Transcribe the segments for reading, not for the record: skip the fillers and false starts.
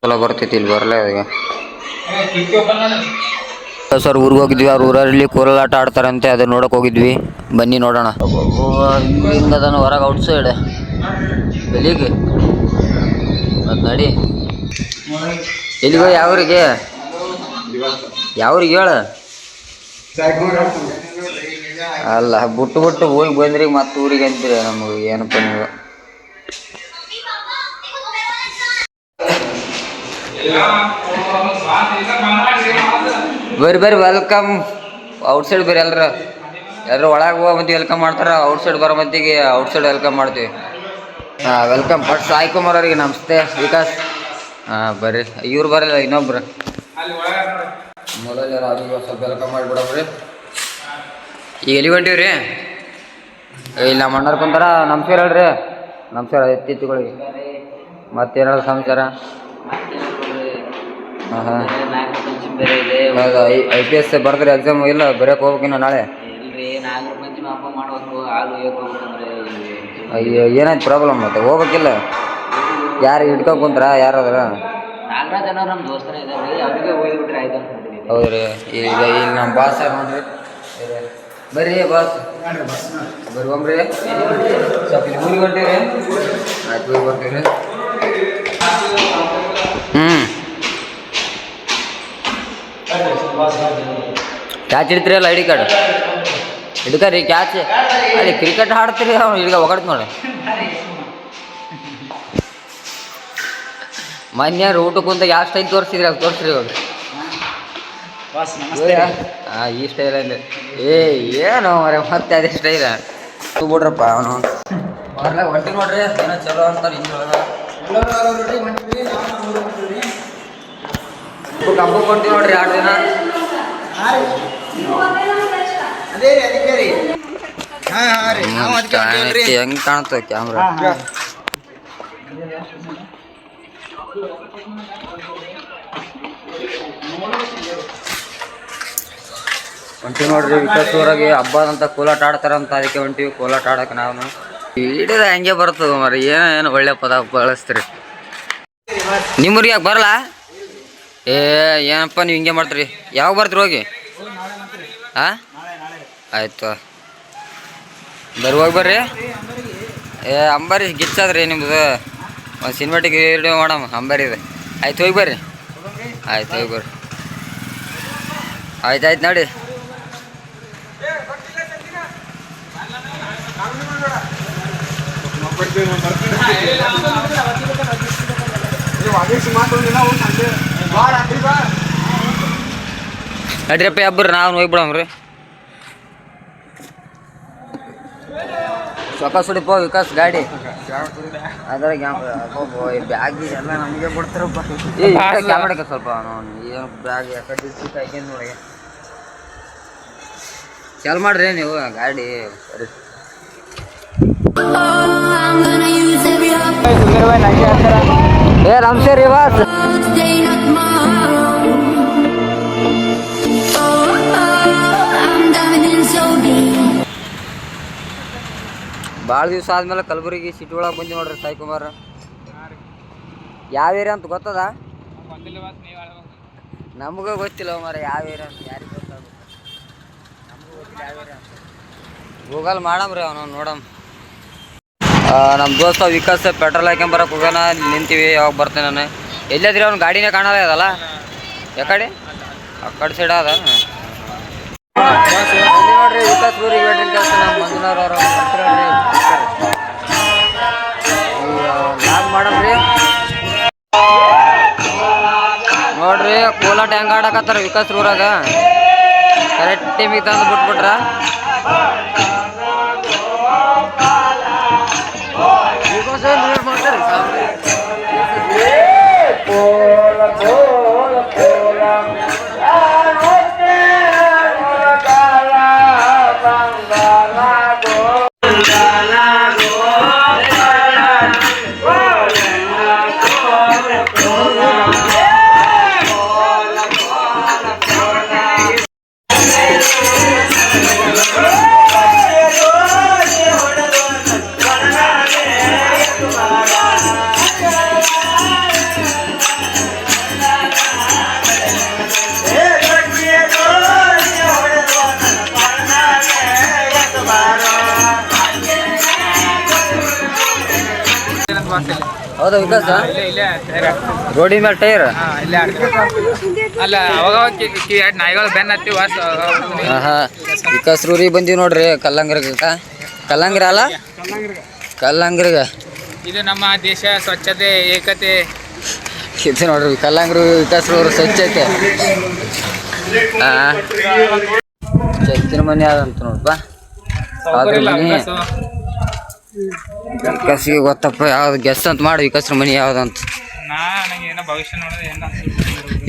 ಚಲೋ ಬರ್ತೈತಿ, ಇಲ್ಲಿ ಬರಲ್ಲ ಈಗ. ಸರ್ ಊರಿಗೆ ಹೋಗಿದ್ವಿ, ಅವ್ರ ಊರಲ್ಲಿ ಕೋಲಾಟ ಆಡ್ತಾರಂತೆ, ಅದನ್ನ ನೋಡಕ್ ಹೋಗಿದ್ವಿ. ಬನ್ನಿ ನೋಡೋಣ. ಇಲ್ಲಿಂದ ಅದನ್ನು ಹೊರಗೆ ಔಟ್ ಸೈಡ್ ಎಲ್ಲಿಗೆ ಅದು ನಡಿ. ಎಲ್ಲಿಗೋ ಯಾವ್ರಿಗೆ ಹೇಳ. ಅಲ್ಲ ಬಿಟ್ಟು ಹೋಗಿ ಬಂದ್ರಿ ಮತ್ತೆ ಊರಿಗೆ ಅಂತೀರಿ ನಮಗೆ ಏನಪ್ಪ ನೀವು. ಬರ್ರಿ ವೆಲ್ಕಮ್. ಔಟ್ ಸೈಡ್ ಬರ್ರಿ ಎಲ್ಲರೂ ಒಳಗೆ ಹೋಗೋ ಮಂದಿ ವೆಲ್ಕಮ್ ಮಾಡ್ತಾರೆ, ಔಟ್ ಸೈಡ್ ಬರೋ ಮಂದಿಗೆ ಔಟ್ ಸೈಡ್ ವೆಲ್ಕಮ್ ಮಾಡ್ತೀವಿ. ವೆಲ್ಕಮ್. ಫಸ್ಟ್ ಸಾಯಿ ಕುಮಾರ್ ಅವ್ರಿಗೆ ನಮಸ್ತೆ. ವಿಕಾಸ್ ಬರ್ರಿ. ಇವ್ರು ಬರಲ್ಲ, ಇನ್ನೊಬ್ರು ಮೊದಲ ಅವ್ರಿಗೆ ಸ್ವಲ್ಪ ವೆಲ್ಕಮ್ ಮಾಡಿಬಿಡಬ್ರಿ. ಈಗ ಎಲ್ಲಿ ಹೊಂಟೀವ್ರಿ? ಇಲ್ಲಿ ನಮ್ಮ ಅಣ್ಣಾರ್ ಕುಂತಾರ. ನಮಸ್ಕಾರ ಹೇಳ್ರಿ. ನಮಸ್ಕಾರ ಎತ್ತಿಗಳಿಗೆ. ಮತ್ತೇನಾರ ಸಮಾಚಾರ? ಹೌದಾ, IPS ಬರ್ದ್ರಿ ಎಕ್ಸಾಮ್? ಇಲ್ಲ, ಬರೆಯಕ್ಕೆ ಹೋಗ್ಬೇಕಿನ್ನ ನಾಳೆ. ಅಯ್ಯೋ, ಏನಾಯ್ತು ಪ್ರಾಬ್ಲಮ್? ಮತ್ತೆ ಹೋಗ್ಬೇಕಿಲ್ಲ? ಯಾರು ಹಿಡ್ಕೊ ಕುಂತ್ರ? ಯಾರಾದ್ರ? ಹೌದ್ರಿ. ಈಗ ಇಲ್ಲಿ ನಮ್ಮ ಬಾಸ್ ನೋಡ್ರಿ. ಬರ್ರಿ ಬಾಸ್, ಬರ್ಬಂಬ್ರಿ. ಸ್ವಲ್ಪ ಇಲ್ಲಿ ಊರಿಗೆ ಹೊಂಟೀವ್ರಿ. ಆಯ್ತು, ಊರಿಗೆ ಬರ್ತೀವ್ರಿ. ಕ್ಯಾಚ್ ಹಿಡಿತೀರಿ ಅಲ್ಲ, ID ಕಾರ್ಡ್ ಹಿಡ್ಕರಿ. ಕ್ಯಾಚ್ ಅಲ್ಲಿ ಕ್ರಿಕೆಟ್ ಆಡ್ತೀರಿ, ಅವ್ನು ಹಿಡ್ಕ ಒಗಡ್ತು ನೋಡಿ. ಮೊನ್ನೆ ಊಟಕ್ಕೆ ಕುಂತ ಯಾವ ಸ್ಟೈಲ್ ತೋರಿಸಿದ್ರಿ ಅದು ತೋರಿಸ್ರಿ ಇವಾಗ. ಈ ಸ್ಟೈಲಲ್ಲಿ ಏನು ಮರೆ ಮತ್ತೆ ಅದೇ ಸ್ಟೈಲ ಬಿಡ್ರಪ್ಪ. ಅವನು ಹೊಂಟಿ ನೋಡ್ರಿ, ಏನೋ ಚಲೋ ಅಂತಾರೆ. ಕಂಬ ಕೊಡ್ತೀವಿ ನೋಡ್ರಿ 2 ದಿನ. ಹೆಂಗ್ ಕಾಣುತ್ತೆ ಕ್ಯಾಮ್ರಾ? ಹೊಂಟಿವಿ ನೋಡ್ರಿ. ವಿಕಾಸ್ ಊರಾಗೆ ಹಬ್ಬದಂತ ಕೋಲಾಟ ಆಡ್ತಾರಂತ, ಅದಕ್ಕೆ ಹೊಂಟಿವಿ ಕೋಲಾಟ ಆಡಕ್ಕೆ. ನಾವು ಹಿಡಿದ ಹಂಗೆ ಬರ್ತದೆ ಮರಿ. ಏನು ಒಳ್ಳೆ ಪದ ಬಳಸ್ತೀರಿ. ನಿಮ್ಮೂರಿಗೆ ಯಾಕೆ ಬರಲ್ಲ? ಏನಪ್ಪ ನೀವು ಹಿಂಗೆ ಮಾಡ್ತೀರಿ? ಯಾವಾಗ ಬರ್ತೀರಿ ಹೋಗಿ? ಆಯ್ತು ಹೋಗಿ ಬರ್ರಿ. ಅಂಬಾರಿ ಗಿಚ್ಚದ್ರಿ ನಿಮ್ದು. ಒಂದು ಸಿನಿಮಾಟಿಕ್ ವಿಡಿಯೋ ಮಾಡಮ್ಮ ಅಂಬಾರಿ ಇದೆ. ಆಯ್ತು ಹೋಗಿ ಬರ್ರಿ. ಆಯ್ತು ಹೋಗಿ ಬರ್ರಿ. ಆಯ್ತು ನೋಡಿ. ನಡ್ರಿಯಪ್ಪ ಹಬ್ಬರಿ, ನಾವು ಹೋಗ್ಬಿಡಮ್ರಿ. ಸೊಕ್ಕ ಸುಡಿಪ ವಿಕಾಸ್ ಗಾಡಿ ಅದ್ರಾಗ ಬ್ಯಾಗ್ ಎಲ್ಲ ನಮಗೆ ಬಿಡ್ತಾರಪ್ಪ. ಕ್ಯಾಮ್ರಾಕ್ಕೆ ಸ್ವಲ್ಪ ಏನು ಬ್ಯಾಗ್ ಯಾಕಡೆ ಹಾಕಿ ನೋಡಿ. ಚಾಲು ಮಾಡ್ರಿ ನೀವು ಗಾಡಿ. ಸರಿ ನಮಸ್ತೆ ರೀ ವಾಸ್. ಭಾಳ ದಿವಸ ಆದ್ಮೇಲೆ ಕಲಬುರಗಿ ಸಿಟಿ ಒಳಗೆ ಬಂದಿ ನೋಡ್ರಿ. ಸಾಯಿ ಕುಮಾರ್ ಯಾವ ಏರಿಯಾ ಅಂತ ಗೊತ್ತದ? ನಮಗೂ ಗೊತ್ತಿಲ್ಲ ಮಾರ ಯಾವ ಏರಿಯಾ ಅಂತ. ಯಾರಿಗೆ ಗೊತ್ತಾಗುತ್ತೆ? ನಮಗೂ ಗೊತ್ತಿಲ್ಲ ಯಾವ ಏರಿಯಾ ಅಂತ. ಗೂಗಲ್ ಮಾಡಮ್ರಿ ಅವನು ನೋಡಮ್. ನಮ್ಮ ದೋಸ್ತ ವಿಕಾಸ್ ಪೆಟ್ರೋಲ್ ಹಾಕ್ಯಂಬರಕ್ಕೆ ಹೋಗೋಣ. ನಿಂತೀವಿ, ಯಾವಾಗ ಬರ್ತೇನೆ ನಾನು. ಎಲ್ಲದ್ರಿ ಅವ್ನು ಗಾಡಿನೇ ಕಾಣಲ್ಲ ಅದಲ್ಲ. ಯಾಕಡೆ? ಆ ಕಡೆ ಸೈಡ್ ಅದ ನೋಡ್ರಿ. ವಿಕಾಸ್ ಊರಿಗೆ ಬೇಟಿನ ಕೆಲಸ ನಮ್ಮ ಮಂಜುನಾಥ್ ಲಾಗ್ ಮಾಡಮ್ರಿ. ನೋಡ್ರಿ ಕೋಲಾಟ ಹೆಂಗೆ ಆಡಕತ್ತಾರ ವಿಕಾಸ್ ಊರಾಗ. ಕರೆಕ್ಟ್ ಟೈಮಿಗೆ ತಂದು ಬಿಟ್ಬಿಟ್ರ. ಹೌದಾ ವಿಕಾಸ? ಇಲ್ಲೇ ರೋಡಿನ ಮೇಲೆ ಟೈರ್. ಇಲ್ಲೇ ಅಲ್ಲ ಅವಾಗ ಎರಡು ನಾಯಿಗಳು ಬೆನ್ನ ಹತ್ತಿ ವಾಸ. ವಿಕಾಸ್ರೂರಿಗೆ ಬಂದೀವಿ ನೋಡ್ರಿ, ಕಲ್ಲಂಗ್ರ ಅಲ್ಲ, ಕಲ್ಲಂಗ್ರಿಗ. ಇದು ನಮ್ಮ ದೇಶ ಸ್ವಚ್ಛತೆ ಏಕತೆ. ಇದು ನೋಡ್ರಿ ಕಲ್ಲಂಗ್ರಿ ವಿಕಾಸ್ರೂರು ಸ್ವಚ್ಛತೆ. ಚಚ್ಚಿನ ಮನೆ ಆದಂತ ನೋಡ್ಪ. ಅದ್ರ ಮನೆ ವಿಕಾಸಿಗೆ ಗೊತ್ತಪ್ಪ ಯಾವ್ದು ಗೆಸ್ ಅಂತ ಮಾಡಿ ವಿಕಾಸ್ರ ಮನೆ ಯಾವ್ದಂತ.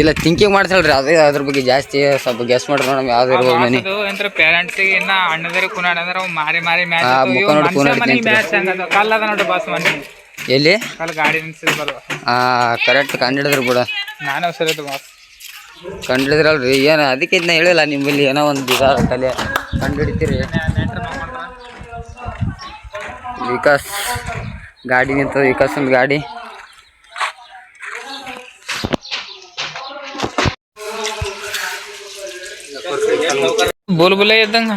ಇಲ್ಲ ಥಿಂಕಿಂಗ್ ಮಾಡ್ಸಲ್ರಿ, ಅದೇ ಅದ್ರ ಬಗ್ಗೆ ಜಾಸ್ತಿ ಸ್ವಲ್ಪ ಗೆಸ್ ಮಾಡ್ರಿ ನೋಡಮ್ ಯಾವ್ದು ಇರ್ಬೋದು ಮನೆ. ಪೇರೆಂಟ್ಸಿಗೆ ಇನ್ನ ಅಣ್ಣದರಿ ಕುನಾಡ ಅಂದ್ರೆ ಮಾರಿ ಮಾರಿ ಮ್ಯಾಚ್ ಕಲ್ಲದ ನೋಡ್ರಿ ಬಸ್ ಮನೆ ಎಲ್ಲಿ ಕಲ್ ಗಾಡಿ ನಿಲ್ಸಿದ್ಬಲ್ವ. ಕರೆಕ್ಟ್ ಕಂಡಿಡಿದ್ರು ಬಿಡ. ನಾನು ಹುಷಾರಿದ್ದು ಬಾಸ್ ಕಂಡಿಡಿದ್ರಲ್ರಿ. ಏನು ಅದಕ್ಕೆ ಇದನ್ನ ಹೇಳಿಲ್ಲ, ನಿಮ್ಮಲ್ಲಿ ಏನೋ ಒಂದು ಕಲೆ ಕಂಡುಹಿಡಿತೀರಿ. ವಿಕಾಸ್ ಗಾಡಿ ನಿಂತದ, ವಿಕಾಸ್ ಒಂದು ಗಾಡಿ. ಬುಲ್ಬುಲೆ ಇದ್ದಂಗ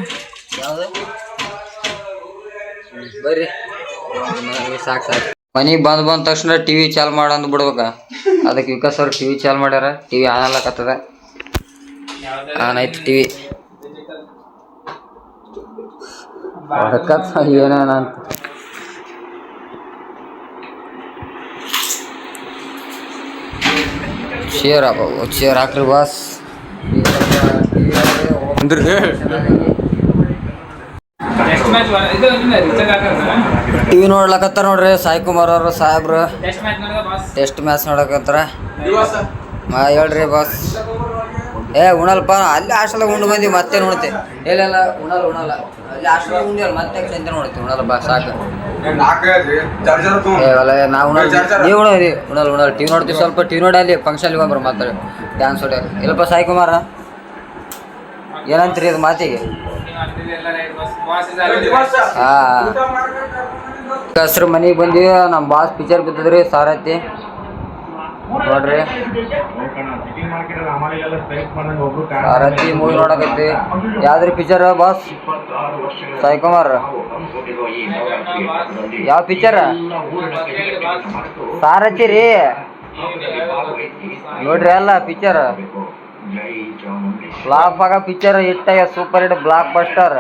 ಬರ್ರಿ ಸಾಕು. ಮನೆಗೆ ಬಂದ ತಕ್ಷಣ ಟಿವಿ ಚಾಲು ಮಾಡ ಅಂದ್ ಬಿಡ್ಬೇಕ. ಅದಕ್ಕೆ ವಿಕಾಸ್ ಅವ್ರು ಟಿವಿ ಚಾಲು ಮಾಡ್ಯಾರ. ಟಿವಿ ಆನ್ ಆಗ್ಲಕತ್ತದ. ಆನ್ ಆಯ್ತು ಟಿವಿ. ಏನೇನ ಅಂತ ಚೇರ್ ಹಾಕ್ರಿ ಬಾಸ್. ಟಿವಿ ನೋಡ್ಲಕತ್ತಾರ ನೋಡ್ರಿ ಸಾಯಿ ಕುಮಾರ್ ಅವರು ಸಾಹೇಬ್ರು. ಟೆಸ್ಟ್ ಮ್ಯಾಚ್ ನೋಡಕತ್ತಾರ. ಹೇಳ್ರಿ ಬಾಸ್. ಉಣಲ್ಪ ಅಲ್ಲಿ ಹಾಸ್ಟೆಲ್ದಾಗ ಉಂಡು ಬಂದಿ ಮತ್ತೆ ನೋಡ್ತಿ. ಇಲ್ಲ ಉಣಲ್ಲ ಅಲ್ಲಿ ಹಾಸ್ಟೆಲ್ದಾಗ ಉಂಡಿವಲ್ಲ ಮತ್ತೆ ಚಂದ ನೋಡ್ತಿ. ಉಣಲ್ಲ ಬಾ ಸಾಕು. ನಾವು ನೀವು ಉಣಲ್ಲ ಟಿವಿ ನೋಡ್ತೀವಿ. ಸ್ವಲ್ಪ ಟಿವಿ ನೋಡಿ ಅಲ್ಲಿ ಫಂಕ್ಷನ್ಗೆ ಬಂದ್ರು ಮಾತಾಡಿ ಡ್ಯಾನ್ಸ್ ಹೊಡ್ಯಾರ. ಇಲ್ಲಪ್ಪ ಸಾಯಿ ಕುಮಾರ ಏನಂತೀರಿ ಇದು ಮಾತಿಗೆ? ಹೆಸ್ರು ಮನೆಗೆ ಬಂದೀವಿ. ನಮ್ಮ ಬಾಸ್ ಪಿಕ್ಚರ್ ಬಿದ್ದದ್ರಿ ಸಾರಥಿ ನೋಡ್ರಿ. ಸಾರಥಿ ಮೂವಿ ನೋಡಕತ್ತಿ. ಯಾವ್ದ್ರಿ ಪಿಕ್ಚರ್ ಬಾಸ್? ಸಾಯಿ ಕುಮಾರ್ ಯಾವ ಪಿಕ್ಚರ್? ಸಾರಥಿ ರೀ ನೋಡ್ರಿ ಅಲ್ಲ ಪಿಕ್ಚರ್. ಫ್ಲಾಪ್ ಆಗ picture hit super hit blockbuster.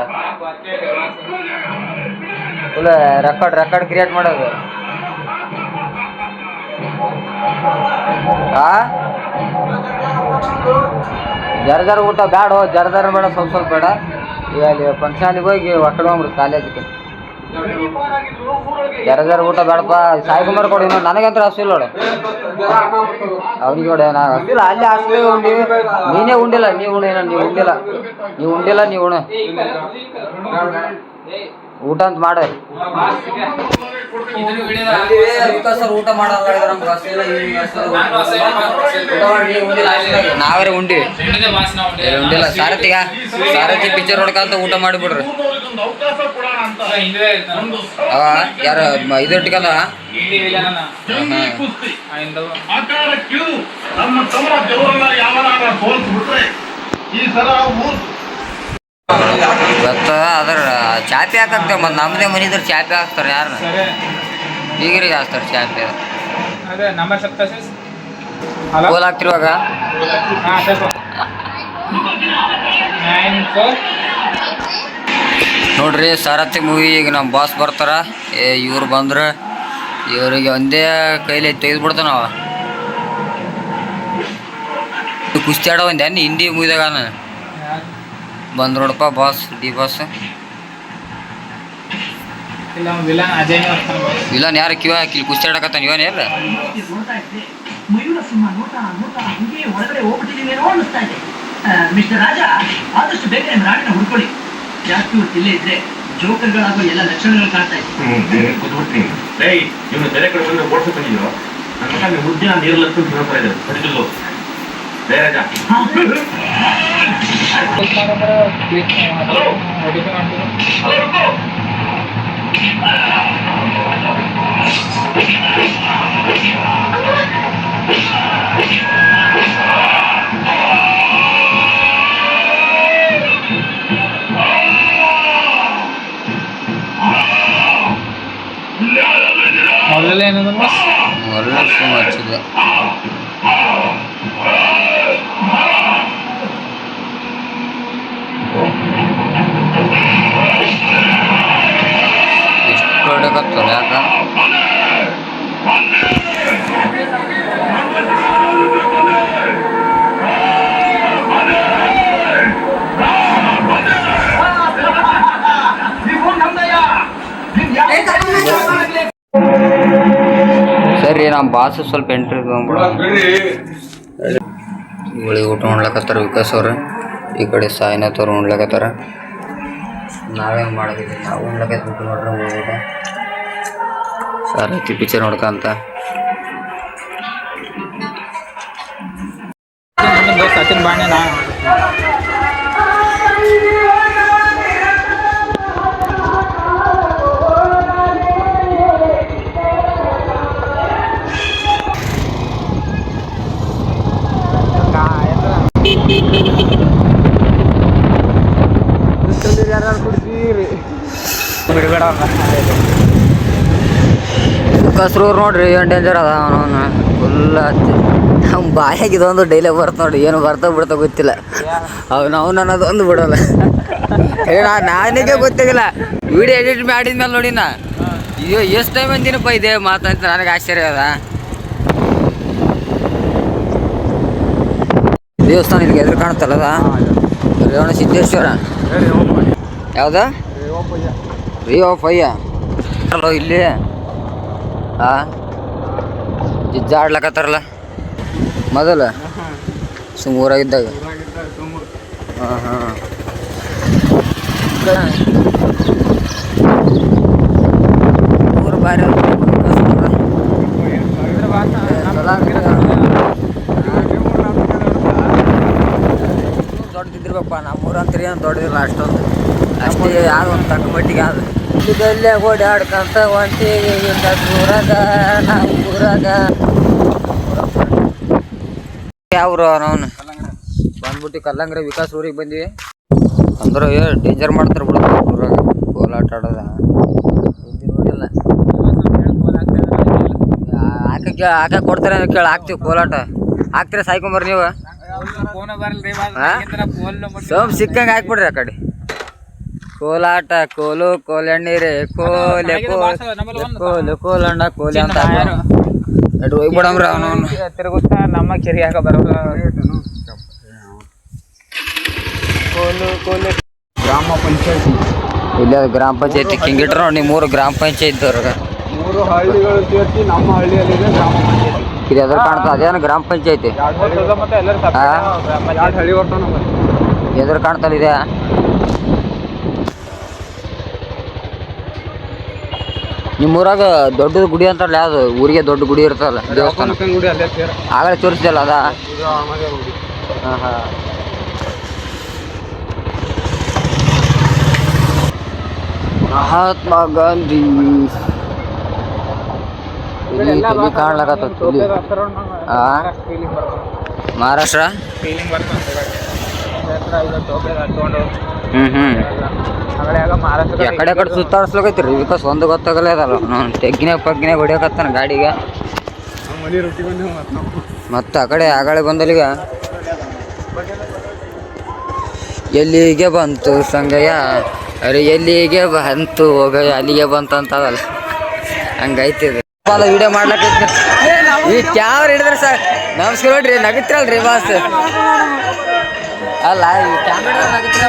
Full record create ಮಾಡೋದು. ಜರ್ದರ್ ಊಟ ಬೇಡ, ಜರ್ದರ್ ಬೇಡ, ಸ್ವಲ್ಪ ಬೇಡ. ಈಗ ಅಲ್ಲಿ ಫಂಕ್ಷನ್ಗೆ ಹೋಗಿ ಒಕ್ಕಡೆ ಹೋಗ್ರಿ ಕಾಲೇಜಿಗೆ. ಜರ್ದರ್ ಊಟ ಬೇಡಪ್ಪ. ಸಾಯಿ ಕುಮಾರ್ ಕೊಡಿ. ನನಗಂತೂ ಹಸಿಲ್ಲ ನೋಡು. ಅವ್ರಿಗೆ ನೋಡಿ ನಾ ಹಸಿಲ್ಲ. ಅಲ್ಲಿ ಹಾಸ್ಟೆಲ್ ಉಂಡಿವಿ. ನೀನೇ ಉಂಡಿಲ್ಲ. ನೀವು ಉಂಡಿಲ್ಲ. ನೀವು ಉಣ ಊಟ ಅಂತ ಮಾಡ. ವಿಕಾಸ್ ಅವ್ರು ಊಟ ಮಾಡಲ್ಲ. ನಾವೇ ಉಂಡಿವಿ. ಉಂಡಿಲ್ಲ. ಸಾರಥಿ ಪಿಕ್ಚರ್ ನೋಡ್ಕಂತ ಊಟ ಮಾಡಿಬಿಡ್ರಿ. ಯಾರು ಇದೊಟ್ಟಿಗಲ್ಲ. ಗೊತ್ತ ಅದ್ರ ಚಾಪಿ ಹಾಕಾಕ್ತೇವೆ. ಮತ್ತು ನಮ್ಮದೇ ಮನಿದ್ರೆ ಚಾಪಿ ಹಾಕ್ತಾರೆ. ಯಾರನ್ನ ಬೀಗರಿಗೆ ಹಾಕ್ತಾರೆ ಚಾಪಿ. ಗೋಲ್ ಹಾಕ್ತಿರುವಾಗ ನೋಡ್ರಿ ಸಾರಥಿ ಮೂವಿ. ಈಗ ನಮ್ಮ ಬಾಸ್ ಬರ್ತಾರ. ಇವ್ರು ಬಂದ್ರೆ ಇವರಿಗೆ ಒಂದೇ ಕೈಲಿ ತೆಗೆದು ನಾವ. ಕುಸ್ತಿ ಆಡೋ ಒಂದೇ ಹಿಂದಿ ಮೂವಿದಾಗ ಬಂದ್ ನೋಡಪ್ಪ ಬಾಸ್. ಡಿ ಬಾಸ್ ವಿಲನ್ ಯಾರು? ಕಿವ ಕುಸ್ತಿ ಆಡಕತ್ತಾನ ಇವನ್ ಯಾರ? ಮಿಸ್ಟರ್ ರಾಜ, ಆದಷ್ಟು ಬೇಗ ನಿಮ್ಮ ರಾಣಿನ ಹುಡ್ಕೊಳ್ಳಿ. ಜಾಸ್ತಿ ಹೊತ್ತು ಇಲ್ಲೇ ಇದ್ರೆ ಜೋಕರ್ಗಳಾಗೋ ಎಲ್ಲ ಲಕ್ಷಣಗಳು ಕಾಣ್ತಾ ಇದೆ. ಇವನು ಬೇರೆ ಕಡೆ ಬಂದ್ರೆ ಓಡಿಸ ಬಂದಿದ್ರು. ನನ್ನ ಮಗ ನೀವು ಮುದ್ದೆ ನಾನು ನೀರಲ್ಲತ್ತು ಹೇಳ್ತಾ ಇದ್ದಾರೆ. ಹೊಡಿತಿಲ್ಲ ರಾಜ. ಮೊದಲೆಲ್ಲ ಏನಂದ್ರೆ ನಮ್ಮ ಬಾಸ್ ಸ್ವಲ್ಪ ಎಂಟ್ರಿ ಗುಳಿ ಊಟ ಉಣ್ಲಕತ್ತಾರ ವಿಕಾಸ್ ಅವ್ರು. ಈ ಕಡೆ ಸಾಯಿನಾಥ್ ಅವ್ರು ಉಣ್ಲಕತ್ತಾರ. ನಾವೇನು ಮಾಡೋದಿಲ್ಲ, ನಾವು ಉಣ್ಲಕತ್ಬಿಟ್ಟು ನೋಡ್ರಿ ಊಟ. ಸರ್ ಐತಿ ಪಿಕ್ಚರ್ ನೋಡ್ಕಂತ. ಸಚಿನ್ ಬಾಣೆ ನಾ ಕಸ್ರೂರು ನೋಡ್ರಿ ಏನು ಡೇಂಜರ್ ಅದ ಅವನು ಫುಲ್ ನಮ್ಮ ಬಾಯಾಗ ಇದೊಂದು ಡೈಲಾಗ್ ಬರ್ತ ನೋಡಿ, ಏನು ಬರ್ತಾ ಬಿಡ್ತಾ ಗೊತ್ತಿಲ್ಲ. ಅವನು ಅನ್ನೋದೊಂದು ಬಿಡೋಲ್ಲ. ನಾನಿಗೆ ಗೊತ್ತಾಗಿಲ್ಲ, ವಿಡಿಯೋ ಎಡಿಟ್ ಮಾಡಿದ್ಮೇಲೆ ನೋಡಿ ನಾ ಅಯ್ಯೋ ಎಷ್ಟು ಟೈಮ್ ಅಂದಿನಪ್ಪ ಇದೆ ಮಾತಂತ ನನಗೆ ಆಶ್ಚರ್ಯ ಅದ. ದೇವಸ್ಥಾನ ಇಲ್ಲಿಗೆ ಎದುರು ಕಾಣ್ತಲ್ಲದ ರೇವಣ ಸಿದ್ದೇಶ್ವರ. ಯಾವ್ದ ರಿಯೋಪಯ್ಯ ಇಲ್ಲಿ ಜಿಜ್ಜ ಆಡ್ಲಕತ್ತಾರಲ್ಲ ಮೊದಲ ಊರಾಗಿದ್ದಾಗ. ಹಾಂ ಹಾಂ ಊರು ಭಾರಿ ದೊಡ್ಡದಿದ್ದಿರ್ಬೇಕಪ್ಪ. ನಮ್ಮೂರು ಅಂತೀರಿ ಏನು ದೊಡ್ಡದಿಲ್ಲ ಅಷ್ಟೊಂದು, ಅಷ್ಟೇ ಯಾವ್ದು ಒಂದು ತಕ್ಕ ಮಟ್ಟಿಗೆ ಅದು. ಇದಲ್ಲೇ ಓಡಾಡ್ಕಂತ ಹೊಂಟೀವಿ ಊರಾಗ ನಾವು ಊರಾಗ. ಯಾವ್ರು ನಾವು ಬಂದ್ಬಿಟ್ಟು ಕಲ್ಲಂಗ್ರೆ ವಿಕಾಸ್ ಊರಿಗೆ ಬಂದ್ವಿ. ಅಂದ್ರೆ ಡೇಂಜರ್ ಮಾಡ್ತಾರೆ ಬಿಡು ಊರಾಗ ಕೋಲಾಟ ಆಡೋದ ನೋಡಿಲ್ಲ. ಹಾಕಕ್ಕೆ ಕೊಡ್ತಾರೆ ಕೇಳಿ ಹಾಕ್ತೀವಿ ಕೋಲಾಟ. ಹಾಕ್ತೀರ ಸಾಯ್ಕೊಂಬರ್ರಿ ನೀವು. ಸೋಮ್ ಸಿಕ್ಕಂಗೆ ಹಾಕ್ಬಿಡ್ರಿ ಆ ಕಡೆ. ಕೋಲಾಟ ಕೋಲು ಕೋಲಣ್ಣೀರೇ ಕೋಲೆ ಕೋಲು ಕೋಲಣ್ಣ ಕೋಲೆ ಅಂತ ಹೋಗ್ಬಿಡಮ್ರಿ ಅವನು ತಿರುಗುತ್ತಾ ನಮ್ಮ ಕೆರಿಯಾಗ ಬರೋಲ್ಲ. ಗ್ರಾಮ ಪಂಚಾಯತಿ ಇಲ್ಲ ಗ್ರಾಮ ಪಂಚಾಯತಿ ಕಿಂಗಿಟ್ರ ನೋಡಿ. 3 ಗ್ರಾಮ ಪಂಚಾಯತ್ ಅವ್ರಿಗೆ 3 ಹಳ್ಳಿಗಳು ಸೇರಿಸಿ ನಮ್ಮ ಹಳ್ಳಿಯಲ್ಲಿದೆ ಗ್ರಾಮ ಪಂಚಾಯತಿ. ಇದು ಎದುರು ಕಾಣ್ತಾ ಅದೇನು ಗ್ರಾಮ ಪಂಚಾಯತಿ ಎದುರು ಕಾಣ್ತಲ್ಲ ಇದೆ. ನಿಮ್ಮೂರಾಗ ದೊಡ್ಡದು ಗುಡಿ ಅಂತಾರಲ್ಲ, ಯಾವ್ದು ಊರಿಗೆ ದೊಡ್ಡ ಗುಡಿ ಇರ್ತಲ್ಲ ದೇವಸ್ಥಾನ ಆಗಲೇ ತೋರಿಸಿದಲ್ಲ ಅದ. ಹಾಂ ಹಾಂ ಮಹಾತ್ಮ ಗಾಂಧಿ ಕಾಣ್ಲಕತ್ತ ಮಹಾರಾಷ್ಟ್ರ. ಕಡೆ ಸುತ್ತಾಡ್ಸ್ಲಕೈತಿರಿ ವಿಕಾಸ್ ಒಂದು ಗೊತ್ತಾಗಲ್ಲ ಅದಲ್ಲ. ನಾನು ತೆಗ್ಗಿನಾಗ ಪಗ್ಗಿನಾಗ ಹೊಡಿಯಕತ್ತಾನ ಗಾಡಿಗೆ. ಮತ್ತೆ ಆ ಕಡೆ ಆಗಾಳೆ ಬಂದಲ್ಲಿಗ ಎಲ್ಲಿಗೆ ಬಂತು ಸಂಗಯ್ಯ ಅರೆ ಎಲ್ಲಿಗೆ ಬಂತು ಹೋಗಯ್ಯ ಅಲ್ಲಿಗೆ ಬಂತು ಅಂತದಲ್ಲ ಹಂಗೈತಿದೆ. ವಿಡಿಯೋ ಮಾಡ್ಲಕೈತಿ ಈ ಕ್ಯಾಮ್ರಾ ಹಿಡಿದ್ರೆ ಸರ್ ನಮಸ್ಕಾರ ನೋಡ್ರಿ ನಗಿತ್ರಲ್ರಿ ಬಾಸ್. ಅಲ್ಲ ಈ ಕ್ಯಾಮ್ರಾ ನಗಿತ್ರ